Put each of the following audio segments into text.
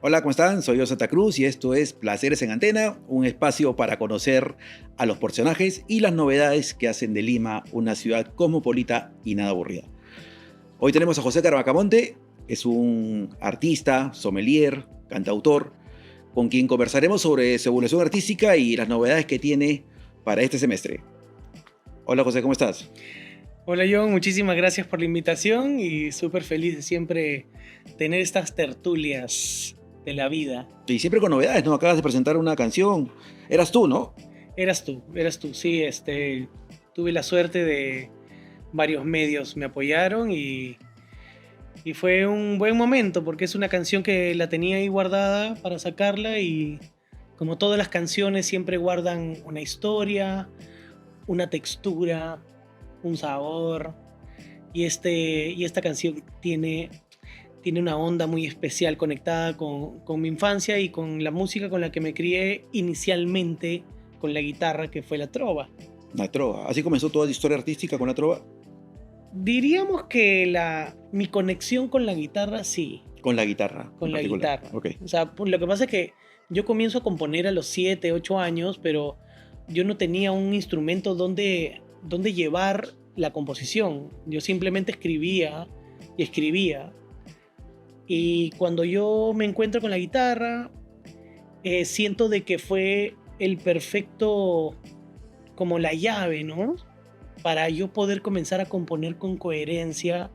Hola, ¿cómo están? Soy yo, Santa Cruz, y esto es Placeres en Antena, un espacio para conocer a los personajes y las novedades que hacen de Lima una ciudad cosmopolita y nada aburrida. Hoy tenemos a José Carvacamonte, es un artista, sommelier, cantautor, con quien conversaremos sobre su evolución artística y las novedades que tiene para este semestre. Hola José, ¿cómo estás? Hola John, muchísimas gracias por la invitación y súper feliz de siempre tener estas tertulias de la vida. Y siempre con novedades, ¿no? Acabas de presentar una canción. Eras tú, ¿no? Eras tú, sí, tuve la suerte de varios medios me apoyaron y fue un buen momento porque es una canción que la tenía ahí guardada para sacarla y como todas las canciones siempre guardan una historia, una textura, un sabor y esta canción tiene una onda muy especial conectada con mi infancia y con la música con la que me crié inicialmente con la guitarra, que fue la trova. La trova. ¿Así comenzó toda tu historia artística con la trova? Diríamos que mi conexión con la guitarra, sí, Con la guitarra. con En la particular. guitarra. Ok. O sea, lo que pasa es que yo comienzo a componer a los 7, 8 años, pero yo no tenía un instrumento donde llevar la composición. Yo simplemente escribía y escribía. Y cuando yo me encuentro con la guitarra, siento de que fue el perfecto, como la llave, ¿no? Para yo poder comenzar a componer con coherencia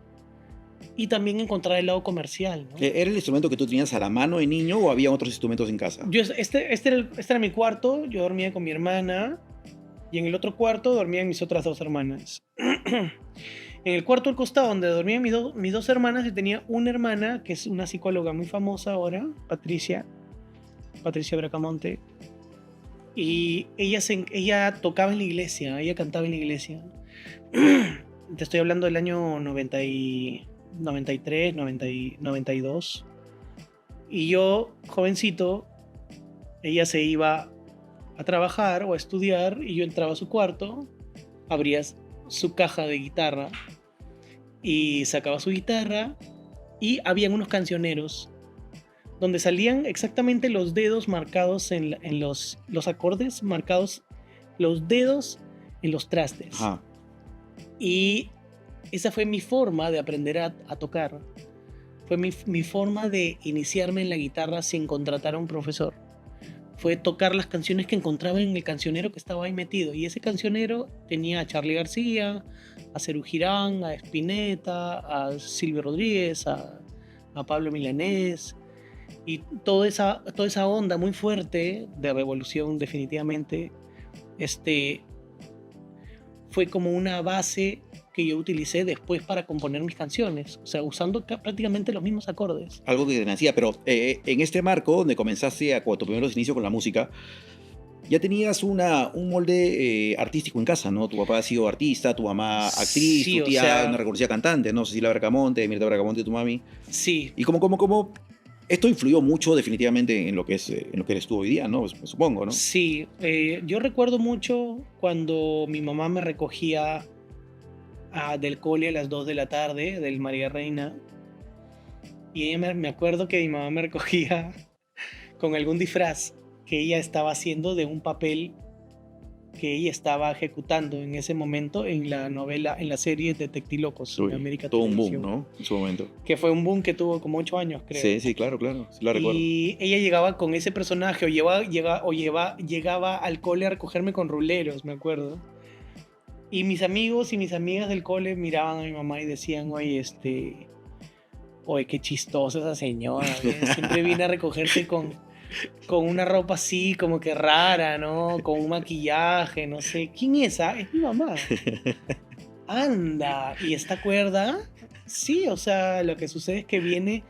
y también encontrar el lado comercial, ¿no? ¿Era el instrumento que tú tenías a la mano de niño o había otros instrumentos en casa? Este era mi cuarto, yo dormía con mi hermana y en el otro cuarto dormían mis otras 2 hermanas. En el cuarto al costado donde dormían mis 2 hermanas, yo tenía una hermana que es una psicóloga muy famosa ahora, Patricia Bracamonte, y ella tocaba en la iglesia, ella cantaba en la iglesia. Te estoy hablando del año 93, 92. Y yo, jovencito, ella se iba a trabajar o a estudiar y yo entraba a su cuarto, abría su caja de guitarra y sacaba su guitarra y habían unos cancioneros donde salían exactamente los dedos marcados en los acordes, marcados los dedos en los trastes. Ajá. Y esa fue mi forma de aprender a tocar. Fue mi forma de iniciarme en la guitarra sin contratar a un profesor. Fue tocar las canciones que encontraba en el cancionero que estaba ahí metido. Y ese cancionero tenía a Charly García, a Serú Girán, a Spinetta, a Silvio Rodríguez, a Pablo Milanés. Y toda esa onda muy fuerte de revolución, definitivamente, fue como una base que yo utilicé después para componer mis canciones, o sea, usando prácticamente los mismos acordes. Algo que te nacía, pero en este marco donde comenzaste a tu primeros inicios con la música, ya tenías un molde artístico en casa, ¿no? Tu papá ha sido artista, tu mamá actriz, Sí, tu o tía sea, una reconocida cantante, ¿no? Cecilia Bracamonte, Mirta Bracamonte, tu mami. sí, Y cómo esto influyó mucho definitivamente en lo que eres tú hoy día, ¿no? Pues, supongo, ¿no? sí. Yo recuerdo mucho cuando mi mamá me recogía del cole a las 2 de la tarde, del María Reina, y ella me acuerdo que mi mamá me recogía con algún disfraz que ella estaba haciendo de un papel que ella estaba ejecutando en ese momento en la novela, en la serie Detectilocos de América Todo un boom, Televisión. ¿no? En su momento. Que fue un boom que tuvo como 8 años, creo. Sí, sí, claro, sí la recuerdo. Y ella llegaba con ese personaje llegaba al cole a recogerme con ruleros, me acuerdo. Y mis amigos y mis amigas del cole miraban a mi mamá y decían, oye, qué chistosa esa señora, ¿eh? Siempre viene a recogerte con una ropa así como que rara, ¿no? Con un maquillaje, no sé. ¿Quién es esa? Es mi mamá. Anda, ¿y esta cuerda? Sí, o sea, lo que sucede es que viene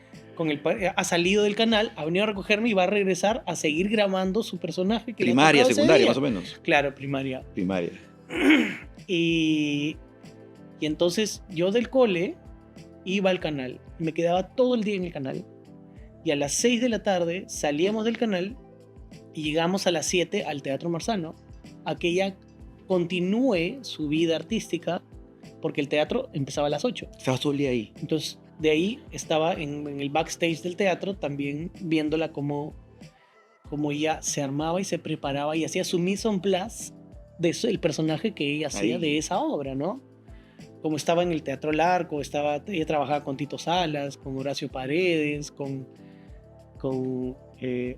ha salido del canal, ha venido a recogerme y va a regresar a seguir grabando su personaje. Que Primaria, le ha tocado secundaria, ese más o día. menos. Claro, primaria. Primaria. Y entonces yo del cole iba al canal, me quedaba todo el día en el canal y a las 6 de la tarde salíamos del canal y llegamos a las 7 al Teatro Marzano a que ella continúe su vida artística porque el teatro empezaba a las 8. Estabas todo el día ahí. Entonces de ahí estaba en el backstage del teatro también viéndola como ella se armaba y se preparaba y hacía su mise en place de eso, el personaje que ella hacía Ahí. de esa obra, ¿no? Como estaba en el Teatro Larco, ella trabajaba con Tito Salas, con Horacio Paredes, con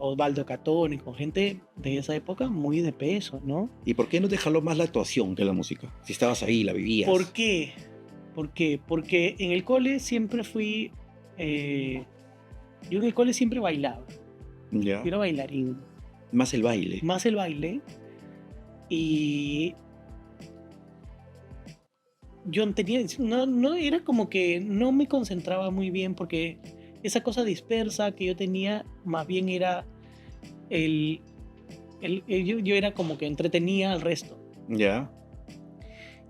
Osvaldo Catón y con gente de esa época muy de peso, ¿no? ¿Y por qué no te jaló más la actuación que la música? Si estabas ahí, la vivías. ¿Por qué? ¿Por qué? Porque en el cole siempre fui... yo en el cole siempre bailaba. Ya. Yo era bailarín. Más el baile. Más el baile. Y yo tenía... No, era como que no me concentraba muy bien porque esa cosa dispersa que yo tenía más bien era yo era como que entretenía al resto. Ya.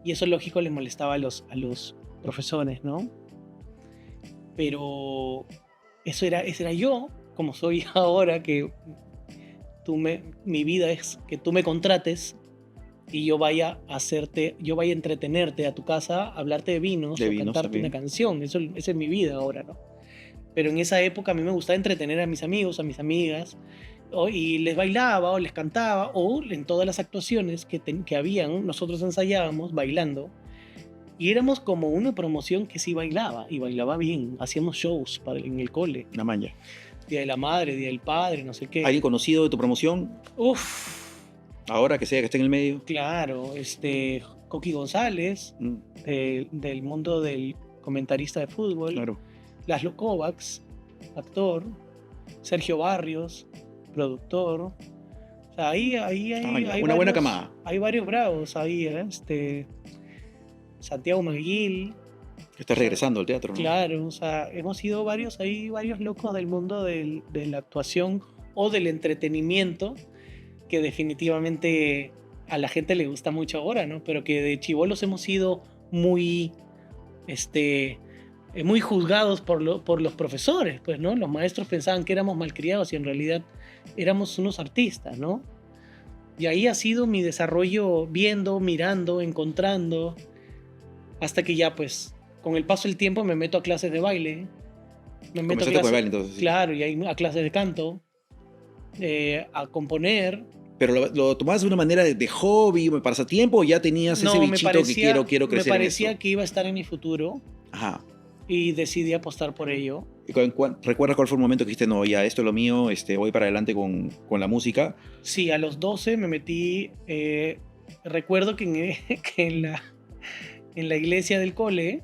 Y eso lógico le molestaba a los profesores, ¿no? Pero ese era yo, como soy ahora, que mi vida es que tú me contrates y yo vaya a entretenerte a tu casa, hablarte de vinos De o vinos cantarte también. una canción. Esa es mi vida ahora, ¿no? Pero en esa época a mí me gustaba entretener a mis amigos, a mis amigas, y les bailaba o les cantaba, o en todas las actuaciones que habían, nosotros ensayábamos bailando. Y éramos como una promoción que sí bailaba, y bailaba bien. Hacíamos shows en el cole. Una maña. Día de la Madre, Día del Padre, no sé qué. ¿Alguien conocido de tu promoción? Uf, Ahora que sea que esté en el medio. claro, Coqui González, Mm, del mundo del comentarista de fútbol. claro. Laszlo Kovacs, actor. Sergio Barrios, productor. O sea, ahí Ah, ya. hay Una buena varios, camada. hay varios bravos ahí, Santiago Maguil, Que estás regresando al teatro, ¿no? claro, o sea, hemos sido varios locos del mundo de la actuación o del entretenimiento que definitivamente a la gente le gusta mucho ahora, ¿no? Pero que de chibolos hemos sido muy, muy juzgados por los profesores, pues, ¿no? Los maestros pensaban que éramos malcriados y en realidad éramos unos artistas, ¿no? Y ahí ha sido mi desarrollo viendo, mirando, encontrando, hasta que ya, pues, con el paso del tiempo me meto a clases de baile. Me meto Comenzaste con el baile, entonces. Sí. claro, y ahí a clases de canto, a componer. Pero lo tomabas de una manera de hobby, pasatiempo, o ya tenías ese bichito que quiero crecer me parecía en esto. que iba a estar en mi futuro Ajá. y decidí apostar por ello. ¿Y recuerdas cuál fue el momento que dijiste, no, ya, esto es lo mío, voy para adelante con la música? Sí, a los 12 me metí, recuerdo que en la iglesia del cole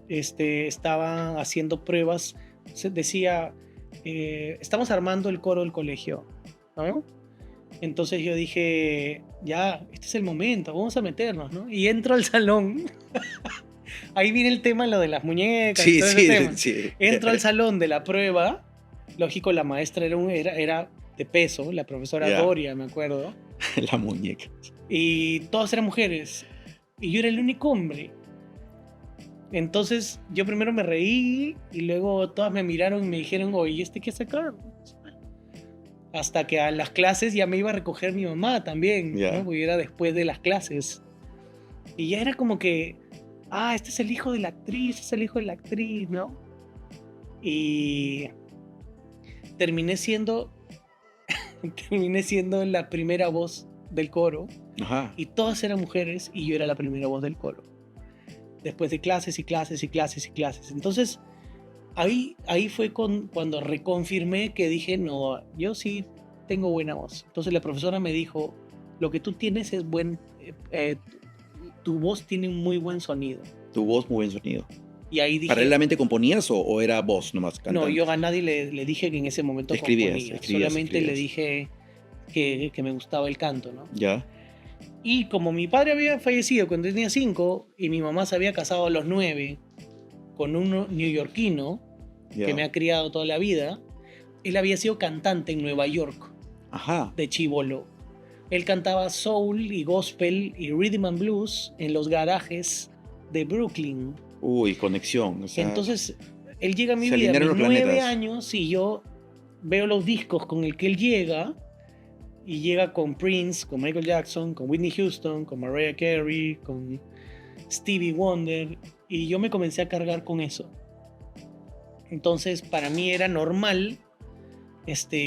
estaban haciendo pruebas, decía, estamos armando el coro del colegio, ¿no? Entonces yo dije, ya, este es el momento, vamos a meternos, ¿no? Y entro al salón, ahí viene el tema, lo de las muñecas. Sí, y todo ese tema. sí. Entro al salón de la prueba, lógico, la maestra era de peso, la profesora Ya. Doria, me acuerdo, La muñeca. y todas eran mujeres, y yo era el único hombre. Entonces yo primero me reí y luego todas me miraron y me dijeron, oye, ¿qué hace acá? Hasta que a las clases ya me iba a recoger mi mamá también, Ya. ¿no? Porque era después de las clases. Y ya era como que, este es el hijo de la actriz, este es el hijo de la actriz, ¿no? Y terminé siendo la primera voz del coro. Ajá. Y todas eran mujeres y yo era la primera voz del coro. Después de clases y clases y clases y clases. Entonces, ahí fue cuando reconfirmé que dije, no, yo sí tengo buena voz. Entonces la profesora me dijo, lo que tú tienes es tu voz tiene un muy buen sonido. Tu voz, muy buen sonido. Y ahí dije... ¿Paralelamente componías o era voz nomás cantando? No, yo a nadie le dije que en ese momento componía. Solamente le dije que me gustaba el canto, ¿no? Ya. Y como mi padre había fallecido cuando tenía 5 y mi mamá se había casado a los 9 con un neoyorquino Ya. que me ha criado toda la vida, él había sido cantante en Nueva York, Ajá. de chibolo. Él cantaba soul y gospel y rhythm and blues en los garajes de Brooklyn. Uy, conexión. O sea, entonces, él llega a mi se vida a mis alinearon los 9 planetas. años y yo veo los discos con el que él llega, y llega con Prince, con Michael Jackson, con Whitney Houston, con Mariah Carey, con Stevie Wonder, y yo me comencé a cargar con eso. Entonces, para mí era normal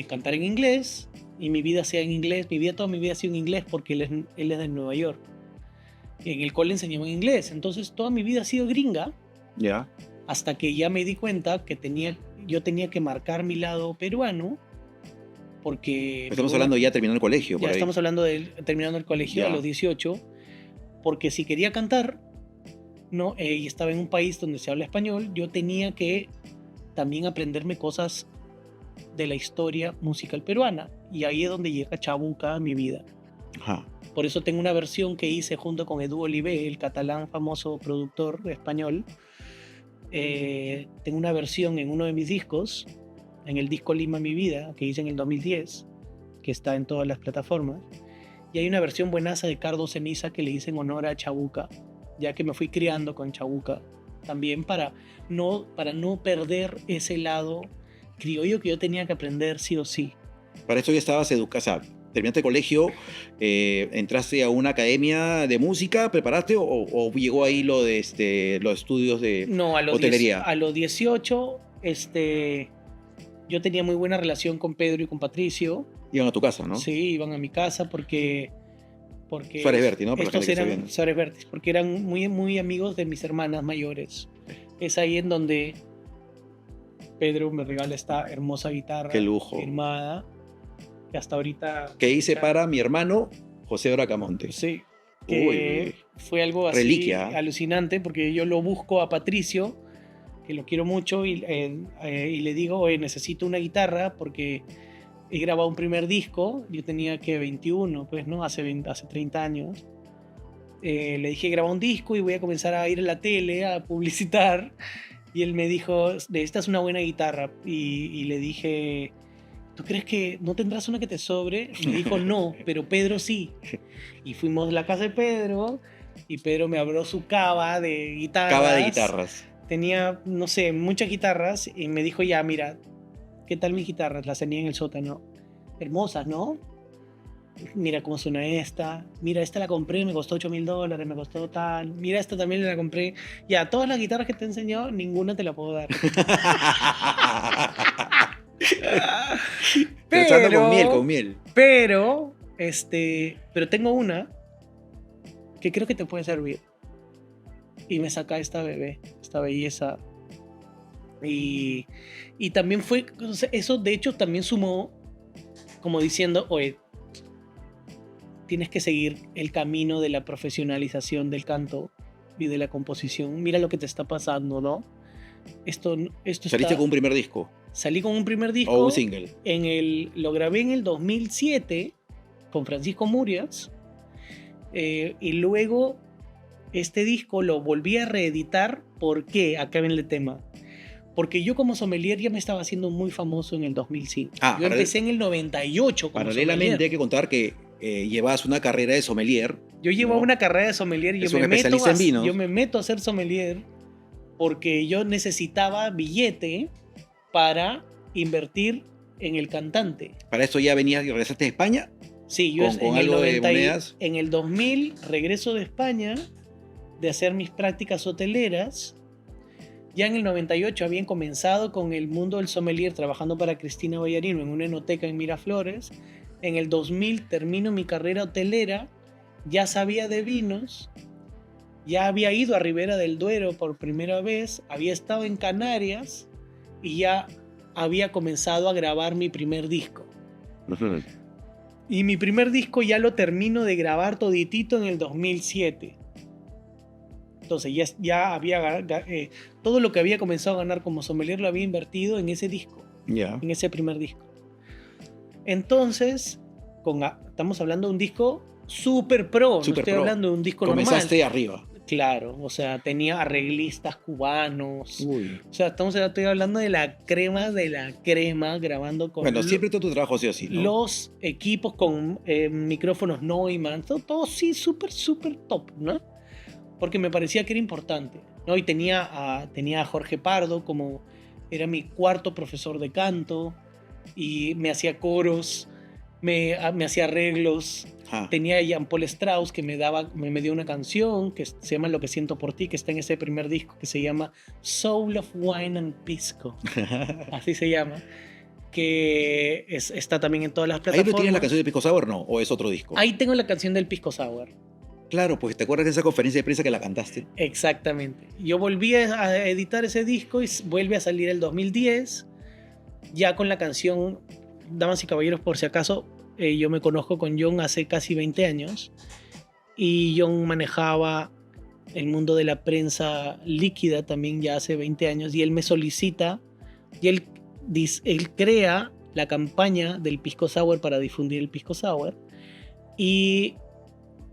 cantar en inglés, y mi vida sea en inglés. Toda mi vida ha sido en inglés porque él es de Nueva York. En el cole enseñaba en inglés, entonces toda mi vida ha sido gringa. Ya. Hasta que ya me di cuenta que yo tenía que marcar mi lado peruano, porque... Estamos hablando ya terminando el colegio. Ya estamos hablando de terminando el colegio Ya. a los 18, porque si quería cantar, ¿no? Y estaba en un país donde se habla español, yo tenía que también aprenderme cosas de la historia musical peruana, y ahí es donde llega Chabuca a mi vida. Ajá. Por eso tengo una versión que hice junto con Edu Olivé, el catalán famoso productor español. Tengo una versión en uno de mis discos, en el disco Lima Mi Vida, que hice en el 2010, que está en todas las plataformas. Y hay una versión buenaza de Cardo Ceniza que le hice en honor a Chabuca, ya que me fui criando con Chabuca, también para no perder ese lado criollo que yo tenía que aprender sí o sí. Para esto ya estabas educado, terminaste el colegio, entraste a una academia de música, ¿preparaste o llegó ahí lo de los estudios de hotelería? A los 18, yo tenía muy buena relación con Pedro y con Patricio. Iban a tu casa, ¿no? Sí, iban a mi casa porque Suárez Vértiz, ¿no? Estos eran Suárez Vértiz, porque eran muy, muy amigos de mis hermanas mayores. Es ahí en donde Pedro me regala esta hermosa guitarra. ¡Qué lujo! Firmada, que hasta ahorita... Que hice para mi hermano José Bracamonte. Sí, que fue algo así reliquia. Alucinante, porque yo lo busco a Patricio, que lo quiero mucho, y le digo, oye, necesito una guitarra porque he grabado un primer disco. Yo tenía que 21, pues, ¿no? Hace 30 años. Le dije, graba un disco y voy a comenzar a ir a la tele a publicitar. Y él me dijo, esta es una buena guitarra. Y le dije, ¿tú crees que no tendrás una que te sobre? Y me dijo, no, pero Pedro sí. Y fuimos a la casa de Pedro, y Pedro me abrió su cava de guitarras. Cava de guitarras. Tenía, no sé, muchas guitarras, y me dijo, ya, mira, ¿qué tal mis guitarras? Las tenía en el sótano. Hermosas, ¿no? Mira cómo suena esta. Mira, esta la compré, me costó $8,000, me costó tal. Mira, esta también la compré. Ya, todas las guitarras que te he enseñado, ninguna te la puedo dar. Con miel. Pero tengo una que creo que te puede servir. Y me saca esta belleza. Y también fue, eso de hecho también sumó, como diciendo, oye, tienes que seguir el camino de la profesionalización del canto y de la composición. Mira lo que te está pasando, ¿no? ¿Saliste con un primer disco? Salí con un primer disco. ¿O un single? Lo grabé en el 2007 con Francisco Murias. Y luego este disco lo volví a reeditar. ¿Por qué? Acá viene el tema. Porque yo como sommelier ya me estaba haciendo muy famoso en el 2005. Yo empecé en el 98 como paralelamente sommelier. Hay que contar que llevas una carrera de sommelier. Yo llevo una carrera de sommelier y yo me meto a ser sommelier porque yo necesitaba billete para invertir en el cantante. ¿Para esto ya venías y regresaste a España? Sí, yo con algo de monedas. En el 2000 regreso de España de hacer mis prácticas hoteleras. Ya en el 98 habían comenzado con el mundo del sommelier trabajando para Cristina Ballarino en una enoteca en Miraflores. En el 2000 termino mi carrera hotelera, ya sabía de vinos, ya había ido a Ribera del Duero por primera vez, había estado en Canarias y ya había comenzado a grabar mi primer disco. Uh-huh. Y mi primer disco ya lo termino de grabar toditito en el 2007. Entonces ya había todo lo que había comenzado a ganar como sommelier lo había invertido en ese disco, en ese primer disco. Entonces, estamos hablando de un disco super pro, no estoy hablando de un disco normal. Comenzaste arriba. Claro, o sea, tenía arreglistas cubanos. Uy. O sea, estoy hablando de la crema grabando con... Bueno, siempre todo tu trabajo ha sido así, ¿no? Los equipos con micrófonos Neumann, todo sí súper, súper top, ¿no? Porque me parecía que era importante, ¿no? Y tenía a Jorge Pardo como era mi cuarto profesor de canto y me hacía coros, me hacía arreglos. Ah, Tenía a Jean-Paul Strauss que me dio una canción que se llama Lo que siento por ti, que está en ese primer disco que se llama Soul of Wine and Pisco. Así se llama. Que está también en todas las ¿ahí plataformas. no tienes la canción de Pisco Sour, no? ¿O es otro disco? Ahí tengo la canción del Pisco Sour. Claro, pues te acuerdas de esa conferencia de prensa que la cantaste. Exactamente. Yo volví a editar ese disco y vuelve a salir el 2010, ya con la canción Damas y Caballeros, por si acaso. Yo me conozco con John hace casi 20 años y John manejaba el mundo de la prensa líquida también ya hace 20 años y él me solicita y él crea la campaña del Pisco Sour para difundir el Pisco Sour y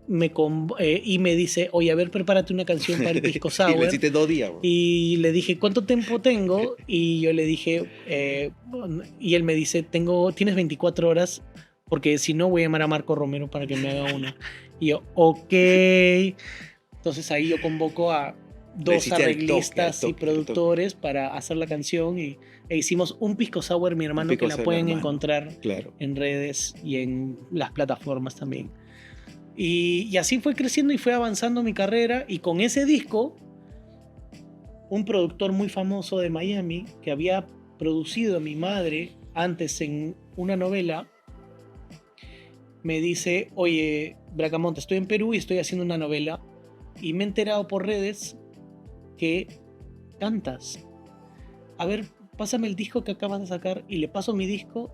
me dice, oye, a ver, prepárate una canción para el Pisco Sour. Y lo hiciste 2 días. Bro. Y le dije, ¿cuánto tiempo tengo? Y yo le dije, y él me dice, tienes 24 horas, porque si no voy a llamar a Marco Romero para que me haga una. Y yo, ok. Entonces ahí yo convoco a 2 arreglistas y productores para hacer la canción e hicimos un Pisco Sour, mi hermano, que la pueden encontrar en redes y en las plataformas también. Y así fue creciendo y fue avanzando mi carrera y con ese disco, un productor muy famoso de Miami que había producido a mi madre antes en una novela, me dice, oye, Bracamonte, estoy en Perú y estoy haciendo una novela y me he enterado por redes que cantas. A ver, pásame el disco que acabas de sacar y le paso mi disco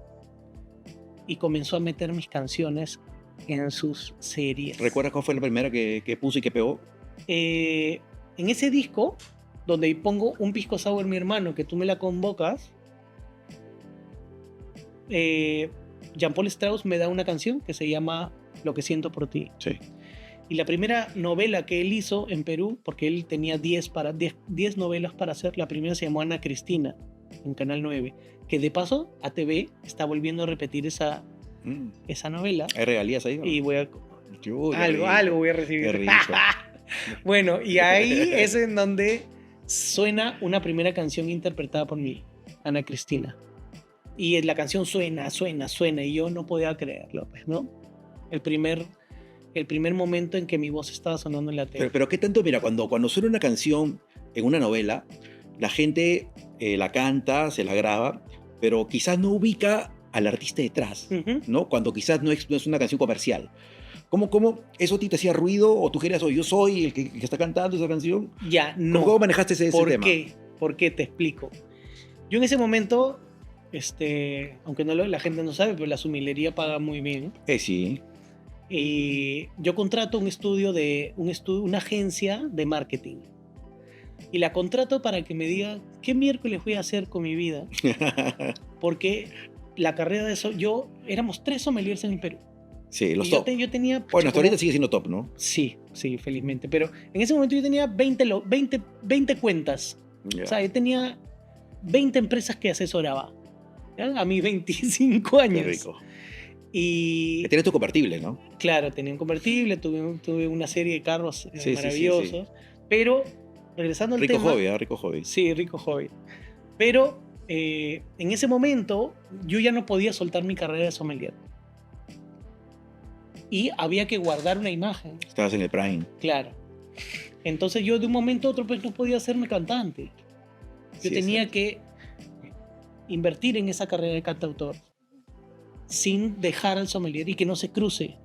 y comenzó a meter mis canciones en sus series. ¿Recuerdas cuál fue la primera que puso y que pegó? En ese disco, donde pongo un Pisco Sour, mi hermano, que tú me la convocas, Jean-Paul Strauss me da una canción que se llama Lo que siento por ti. Sí. Y la primera novela que él hizo en Perú, porque él tenía 10 novelas para hacer, la primera se llamó Ana Cristina, en Canal 9, que de paso ATV está volviendo a repetir esa novela. ¿Hay regalías ahí? ¿No? Y voy a... algo voy a recibir. Qué rico. Bueno, y ahí es en donde suena una primera canción interpretada por mí, Ana Cristina. Y la canción suena, y yo no podía creerlo, pues, ¿no? El primer momento en que mi voz estaba sonando en la tele. Pero ¿qué tanto? Mira, cuando suena una canción en una novela, la gente la canta, se la graba, pero quizás no ubica al artista detrás, ¿no? Cuando quizás no es una canción comercial. ¿Cómo eso a ti te hacía ruido? ¿O tú querías, yo soy el que está cantando esa canción? Ya, no. ¿Cómo manejaste ese tema? ¿Por qué? Te explico. Yo en ese momento, aunque la gente no sabe, pero la sumilería paga muy bien. Sí. Y yo contrato una agencia de marketing. Y la contrato para que me diga qué miércoles voy a hacer con mi vida. Porque la carrera de éramos 3 sommeliers en el Perú. Sí, los top. Yo tenía... Bueno, hasta ahorita sigue siendo top, ¿no? Sí, felizmente. Pero en ese momento yo tenía 20 cuentas. Yeah. O sea, yo tenía 20 empresas que asesoraba. ¿Ya? A mis 25 años. Qué rico. Y... Tienes tu convertible, ¿no? Claro, tenía un convertible, tuve una serie de carros maravillosos. Sí. Pero, regresando al tema... Rico hobby. Sí, rico hobby. Pero, en ese momento, yo ya no podía soltar mi carrera de sommelier. Y había que guardar una imagen. Estabas en el prime. Claro. Entonces yo de un momento a otro pues no podía hacerme cantante. Yo tenía que invertir en esa carrera de cantautor sin dejar al sommelier y que no se cruce.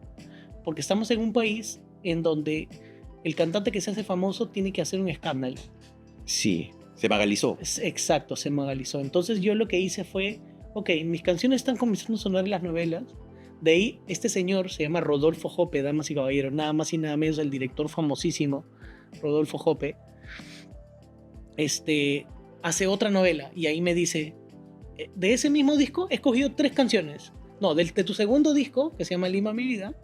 Porque estamos en un país en donde el cantante que se hace famoso tiene que hacer un escándalo. Sí, se magalizó. Exacto, se magalizó. Entonces yo lo que hice fue, ok, mis canciones están comenzando a sonar en las novelas. De ahí, este señor se llama Rodolfo Jope, damas y caballeros, nada más y nada menos, el director famosísimo, Rodolfo Jope, hace otra novela y ahí me dice, de ese mismo disco he escogido 3 canciones. No, de tu segundo disco, que se llama Lima Mi Vida.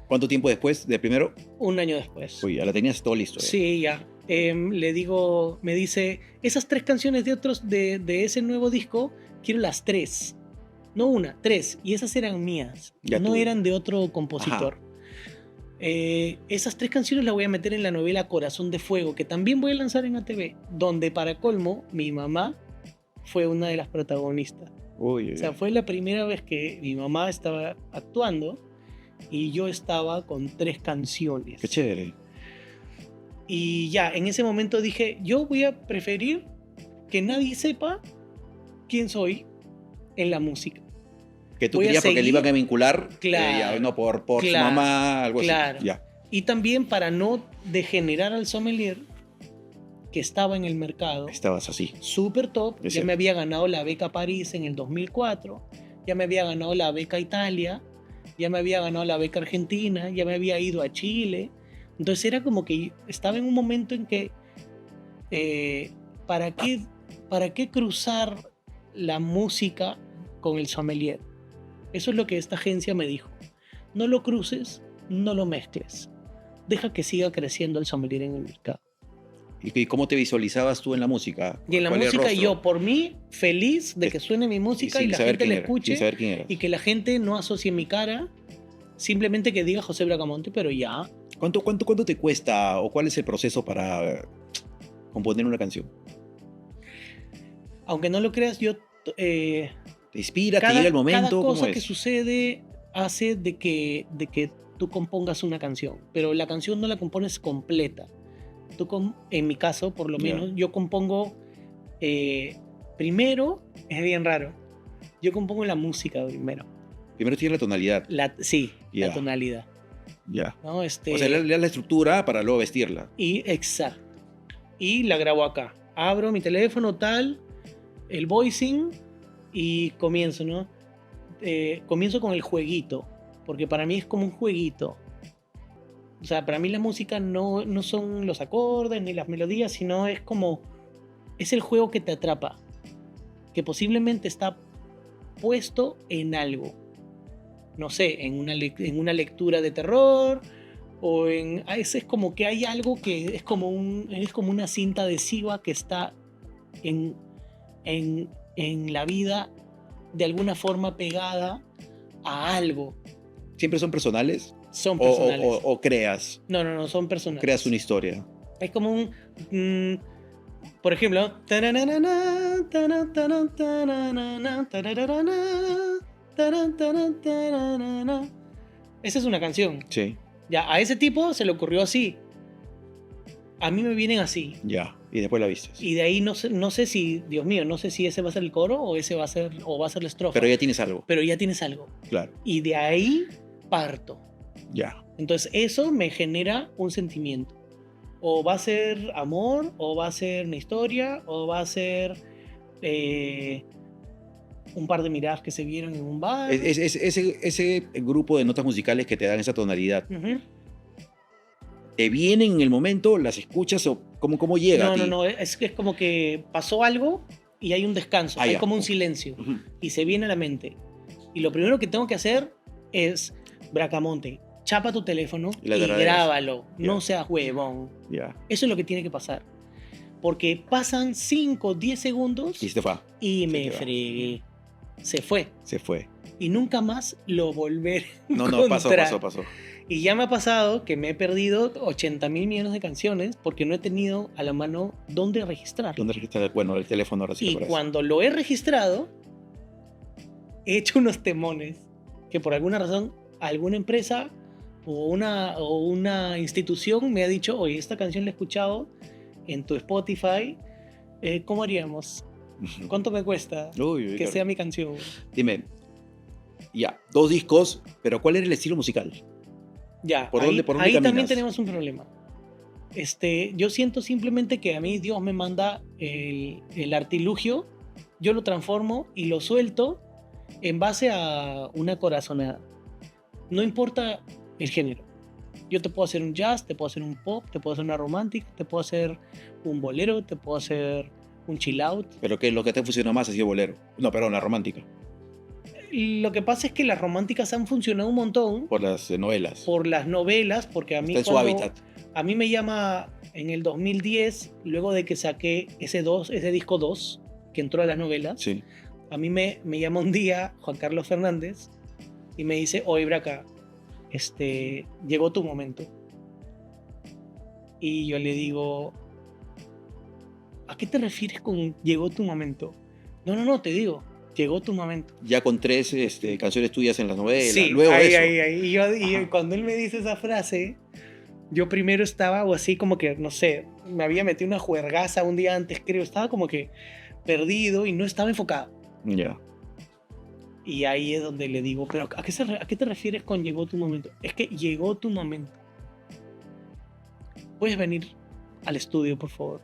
¿Cuánto tiempo después del primero? 1 año después. Uy, ya la tenías todo listo. Sí, ya. Me dice, esas 3 canciones de ese nuevo disco, quiero las 3. No 1, 3. Y esas eran mías. No eran de otro compositor. Esas 3 canciones las voy a meter en la novela Corazón de Fuego, que también voy a lanzar en ATV, donde para colmo mi mamá fue una de las protagonistas. Uy, O sea, fue la primera vez que mi mamá estaba actuando y yo estaba con 3 canciones. qué chévere. Y ya, en ese momento dije, yo voy a preferir que nadie sepa quién soy en la música. Que tú Voy a querías porque le seguir- iban a vincular, Claro, ya, no por su claro, mamá, algo claro. así. Ya. Y también para no degenerar al sommelier que estaba en el mercado, Estabas así. súper top. Es Ya cierto. me había ganado la beca París en el 2004, ya me había ganado la beca Italia, ya me había ganado la beca Argentina, ya me había ido a Chile. Entonces era como que estaba en un momento en que, eh, ¿para qué cruzar la música con el sommelier? Eso es lo que esta agencia me dijo. No lo cruces, no lo mezcles. Deja que siga creciendo el sommelier en el mercado. ¿Y cómo te visualizabas tú en la música? Y en la ¿Cuál era el música rostro? yo, por mí, feliz de que suene mi música y sin la saber gente quién la era, sin escuche saber quién eras. y que la gente no asocie mi cara, simplemente que diga José Bracamonte, pero ya. ¿Cuánto te cuesta o cuál es el proceso para componer una canción? Aunque no lo creas, yo... ¿Te inspira? ¿Te llega el cada momento? ¿Cómo cosa que es? sucede hace de que tú compongas una canción, pero la canción no la compones completa. En mi caso, por lo Ya. menos, yo compongo primero, es bien raro, yo compongo la música primero. Primero tienes la tonalidad. Sí, Ya. la tonalidad. Ya. ¿No? O sea, le das la estructura para luego vestirla. Exacto. Y la grabo acá. Abro mi teléfono, tal, el voicing y comienzo, ¿no? Comienzo con el jueguito, porque para mí es como un jueguito. O sea, para mí la música no son los acordes ni las melodías, sino es como... Es el juego que te atrapa, que posiblemente está puesto en algo. No sé, en una lectura de terror, o es como que hay algo que es como una cinta adhesiva que está en la vida de alguna forma pegada a algo. ¿Siempre son personales? Son O, personales. o creas? No, son personales. Creas una historia. Es como un... por ejemplo, taranana, taranana, taranana, taranana, taranana. Esa es una canción. Sí. Ya, a ese tipo se le ocurrió así. A mí me vienen así. Ya. Y después la vistes. Y de ahí no sé si, Dios mío, no sé si ese va a ser el coro o ese va a ser la estrofa. Pero ya tienes algo. Pero ya tienes algo. Claro. Y de ahí parto. Ya. Entonces eso me genera un sentimiento. O va a ser amor, o va a ser una historia, o va a ser un par de miradas que se vieron en un bar. Ese grupo de notas musicales que te dan esa tonalidad, Ujú. ¿te vienen en el momento? ¿Las escuchas o cómo llega a ti? No, es como que pasó algo y hay un descanso, hay ya. como un silencio Ujú. y se viene a la mente. Y lo primero que tengo que hacer es, Bracamonte, chapa tu teléfono Y y la grabaderas. grábalo, Ya. no seas huevón. Ya. Eso es lo que tiene que pasar. Porque pasan 5, 10 segundos Y se te fue. y Se me te va. fregué. Se fue. Se fue. Y nunca más lo volveré a No, encontrar. pasó. Y ya me ha pasado que me he perdido 80.000 millones de canciones porque no he tenido a la mano dónde registrar. ¿Dónde registraste? Bueno, el teléfono ahora sí. Y lo parece. cuando lo he registrado, he hecho unos temones que por alguna razón alguna empresa o una institución me ha dicho, oye, esta canción la he escuchado en tu Spotify, ¿cómo haríamos? Ujú. ¿Cuánto me cuesta Uy, que claro. sea mi canción? Dime, ya, 2 discos, pero ¿cuál era el estilo musical? Ya, ¿Por ahí, dónde ahí también caminas? tenemos un problema. Yo siento simplemente que a mí Dios me manda el artilugio, yo lo transformo y lo suelto en base a una corazonada. No importa el género. Yo te puedo hacer un jazz, te puedo hacer un pop, te puedo hacer una romántica, te puedo hacer un bolero, te puedo hacer un chill out. Pero que lo que te funciona más ha sido bolero. No, perdón, la romántica. Lo que pasa es que las románticas han funcionado un montón Por las novelas. por las novelas, porque a mí Está en su cuando- hábitat. A mí me llama en el 2010, luego de que saqué ese disco 2, que entró a las novelas, Sí. a mí me llama un día Juan Carlos Fernández y me dice, oye, Braca, llegó tu momento. Y yo le digo, ¿a qué te refieres con llegó tu momento? No, te digo, Llegó tu momento. Ya con 3 canciones tuyas en las novelas. Sí, Luego ahí, eso. ahí. Y cuando él me dice esa frase, yo primero estaba o así como que, no sé, me había metido una juergaza un día antes, creo. Estaba como que perdido y no estaba enfocado. Ya. Y ahí es donde le digo, pero ¿a qué te refieres con llegó tu momento? Es que llegó tu momento. ¿Puedes venir al estudio, por favor?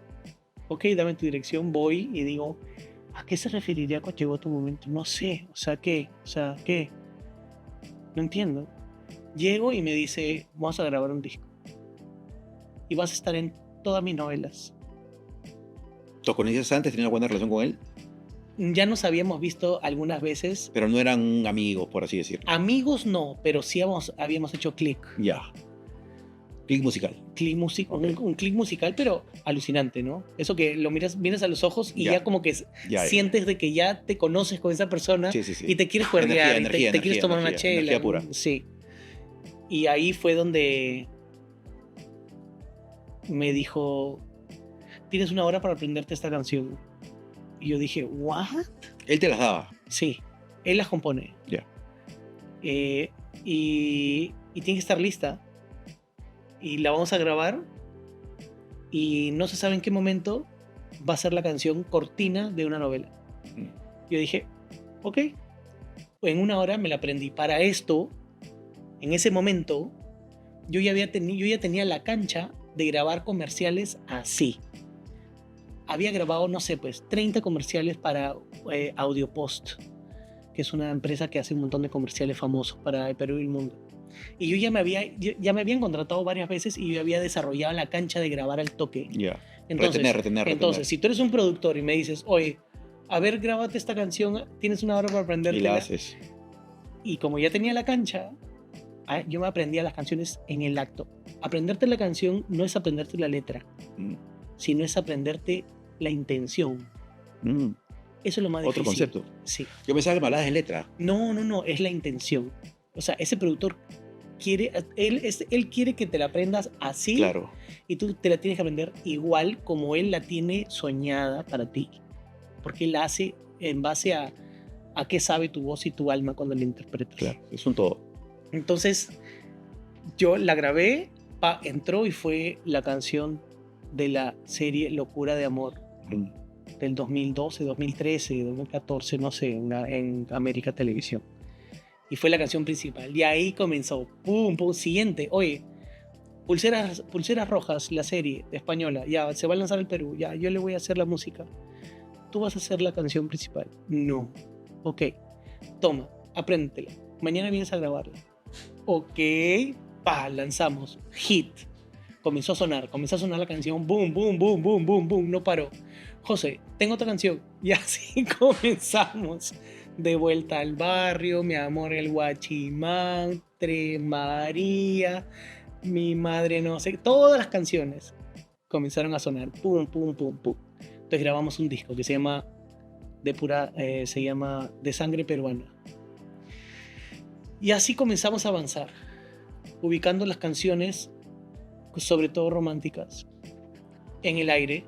Ok, dame tu dirección, voy y digo, ¿a qué se referiría con llegó tu momento? No sé, o sea, ¿qué? No entiendo. Llego y me dice, vamos a grabar un disco. Y vas a estar en todas mis novelas. ¿Los conocías antes? ¿Tenías una buena relación con él? Ya nos habíamos visto algunas veces. Pero no eran amigos, por así decirlo. Amigos no, pero sí habíamos hecho click. Ya. Click musical. Un click musical, pero alucinante, ¿no? Eso que lo miras a los ojos y ya como que sientes de que ya te conoces con esa persona Sí. y te quieres juerguear, Energía, te quieres tomar una chela. Energía pura. Sí. Y ahí fue donde me dijo, tienes 1 hora para aprenderte esta canción. Y yo dije, ¿what? Él te las daba. Sí, él las compone. Ya. Y tiene que estar lista. Y la vamos a grabar. Y no se sabe en qué momento va a ser la canción cortina de una novela. Yo dije, ok. En 1 hora me la aprendí. Para esto, en ese momento, yo ya tenía la cancha de grabar comerciales así. Había grabado, no sé, pues 30 comerciales para Audiopost, que es una empresa que hace un montón de comerciales famosos para el Perú y el mundo. Y yo ya me habían contratado varias veces y yo había desarrollado la cancha de grabar al toque. Ya. Entonces, Retener. Entonces, si tú eres un productor y me dices, oye, a ver, grábate esta canción, tienes 1 hora para aprendértela. Y la haces. Y como ya tenía la cancha, yo me aprendía las canciones en el acto. Aprenderte la canción no es aprenderte la letra, sino es aprenderte la intención. Eso es lo más difícil. Otro concepto. Sí. Yo pensaba que me hablabas de letra. No, es la intención. O sea, ese productor él quiere que te la aprendas así. Claro. Y tú te la tienes que aprender igual como él la tiene soñada para ti. Porque él la hace en base a qué sabe tu voz y tu alma cuando la interpretas. Claro, es un todo. Entonces, yo la grabé, entró y fue la canción de la serie Locura de Amor del 2012, 2013, 2014, no sé, en América Televisión. Y fue la canción principal. Y ahí comenzó. Pum, siguiente. Oye, Pulseras Rojas, la serie española. Ya, se va a lanzar al Perú. Ya, yo le voy a hacer la música. Tú vas a hacer la canción principal. No. Ok. Toma, apréndetela. Mañana vienes a grabarla. Ok. Lanzamos. Hit. Comenzó a sonar la canción. Boom, boom, boom, boom, boom, boom. No paró. José, tengo otra canción. Y así comenzamos. De vuelta al barrio, mi amor el guachimán, María, mi madre no sé, todas las canciones comenzaron a sonar, pum, pum, pum, pum. Entonces grabamos un disco que se llama De Sangre Peruana. Y así comenzamos a avanzar, ubicando las canciones, sobre todo románticas, en el aire,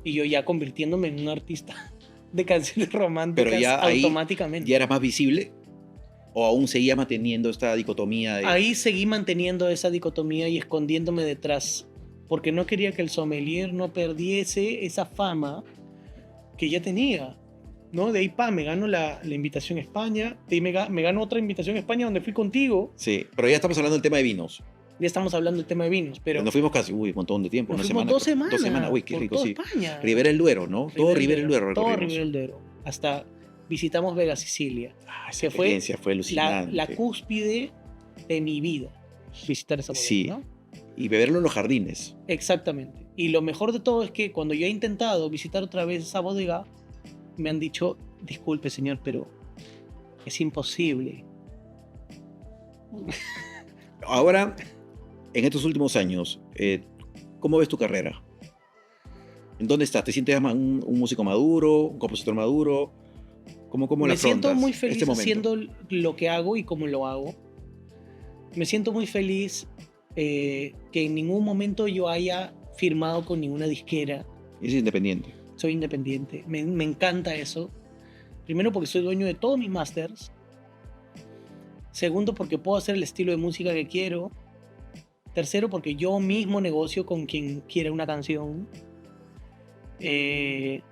y yo ya convirtiéndome en un artista de canciones románticas. Pero ya automáticamente. ¿Ya era más visible? ¿O aún seguía manteniendo esta dicotomía? Ahí seguí manteniendo esa dicotomía y escondiéndome detrás, porque no quería que el sommelier no perdiese esa fama que ya tenía, ¿no? De ahí, me gano la invitación a España, de ahí me gano otra invitación a España donde fui contigo. Sí, pero ya estamos hablando del tema de vinos. Ya estamos hablando del tema de vinos, pero... Nos fuimos casi, un montón de tiempo, una semana. 2 semanas. 2 semanas, uy, qué rico, sí. España. Ribera del Duero, ¿no? Todo Ribera del Duero. Todo Ribera del Duero. Hasta visitamos Vega Sicilia. Esa experiencia fue alucinante. La cúspide de mi vida, visitar esa bodega, sí. ¿no? Y beberlo en los jardines. Exactamente. Y lo mejor de todo es que cuando yo he intentado visitar otra vez esa bodega, me han dicho, disculpe señor, pero es imposible. Ahora, en estos últimos años, ¿cómo ves tu carrera? ¿En dónde estás? ¿Te sientes un músico maduro, un compositor maduro? ¿Cómo me siento muy feliz este haciendo lo que hago y cómo lo hago. Me siento muy feliz que en ningún momento yo haya firmado con ninguna disquera. ¿Es independiente? Soy independiente. Me encanta eso. Primero porque soy dueño de todos mis masters. Segundo porque puedo hacer el estilo de música que quiero. Tercero porque yo mismo negocio con quien quiere una canción. Y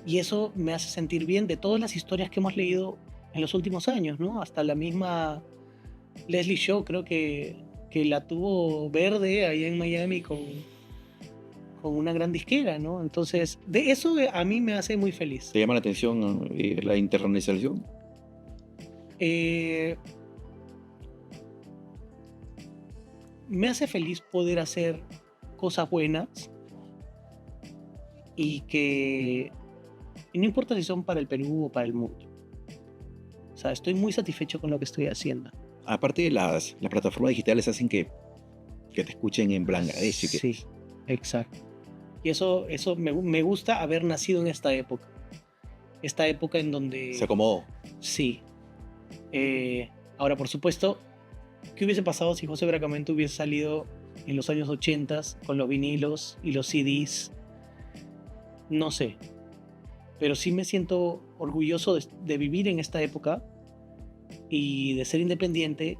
eso me hace sentir bien de todas las historias que hemos leído en los últimos años, ¿no? Hasta la misma Leslie Shaw, creo que la tuvo Verde ahí en Miami con una gran disquera, ¿no? Entonces, de eso a mí me hace muy feliz. ¿Te llama la atención la internacionalización? Me hace feliz poder hacer cosas buenas y no importa si son para el Perú o para el mundo. O sea, estoy muy satisfecho con lo que estoy haciendo. Aparte, las plataformas digitales hacen que te escuchen en Bangladesh. Sí, exacto. Y eso me gusta haber nacido en esta época. Esta época en donde... Se acomodó. Sí. Ahora, por supuesto, ¿qué hubiese pasado si José Bracamonte hubiese salido en los años 80 con los vinilos y los CDs? No sé. Pero sí me siento orgulloso de vivir en esta época y de ser independiente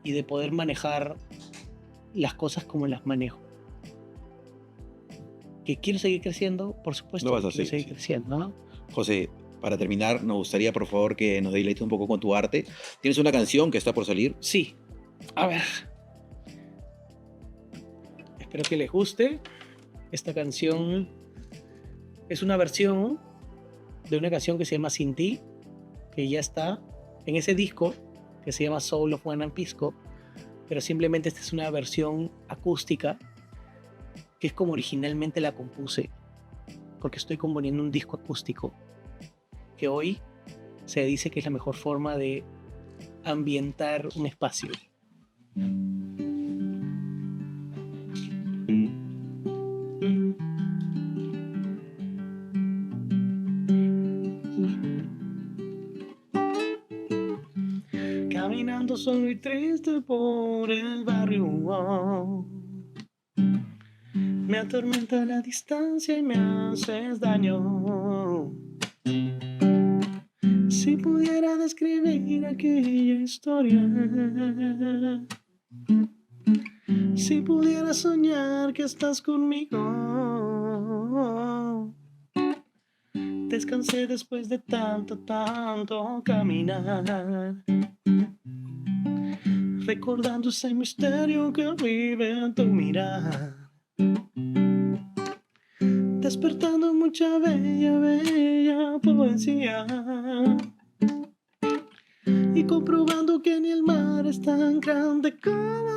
y de poder manejar las cosas como las manejo. ¿Que quiero seguir creciendo? Por supuesto, Lo vas a quiero seguir, seguir creciendo, ¿no? José, para terminar, nos gustaría, por favor, que nos deleites un poco con tu arte. ¿Tienes una canción que está por salir? Sí. A ver. Espero que les guste. Esta canción es una versión de una canción que se llama Sin Ti, que ya está en ese disco que se llama Soul of Juan Pisco, pero simplemente esta es una versión acústica que es como originalmente la compuse, porque estoy componiendo un disco acústico que hoy se dice que es la mejor forma de ambientar un espacio. Caminando solo y triste por el barrio, me atormenta la distancia y me haces daño. Si pudiera describir aquella historia, si pudiera soñar que estás conmigo, descansé después de tanto caminar, recordando ese misterio que vive en tu mirar, despertando mucha bella poesía y comprobando que ni el mar es tan grande como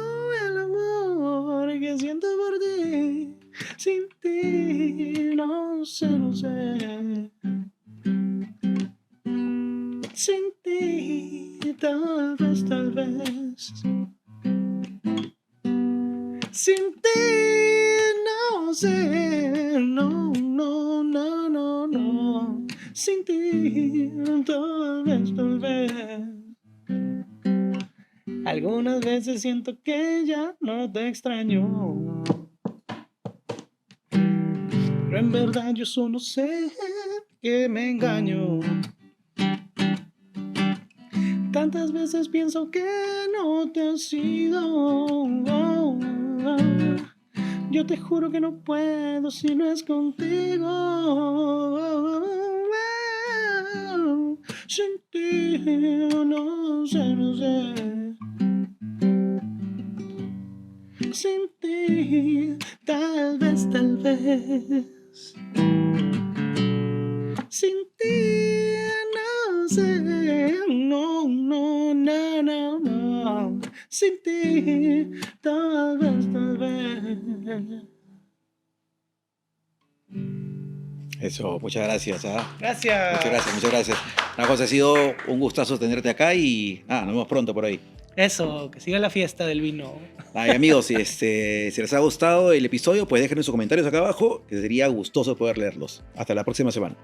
el amor que siento por ti. Sin ti no sé, sin ti tal vez sin ti no sé, no, sin ti tal vez. Algunas veces siento que ya no te extraño, pero en verdad yo solo sé que me engaño. Tantas veces pienso que no te has ido. Yo te juro que no puedo si no es contigo. Sin ti no sé. Sin ti tal vez. Sin ti no sé. No. Sin ti tal vez. Eso, muchas gracias. Gracias. Muchas gracias. José, ha sido un gustazo tenerte acá y nos vemos pronto por ahí. Eso, que siga la fiesta del vino. Amigos, si les ha gustado el episodio, pues déjenos sus comentarios acá abajo, que sería gustoso poder leerlos. Hasta la próxima semana.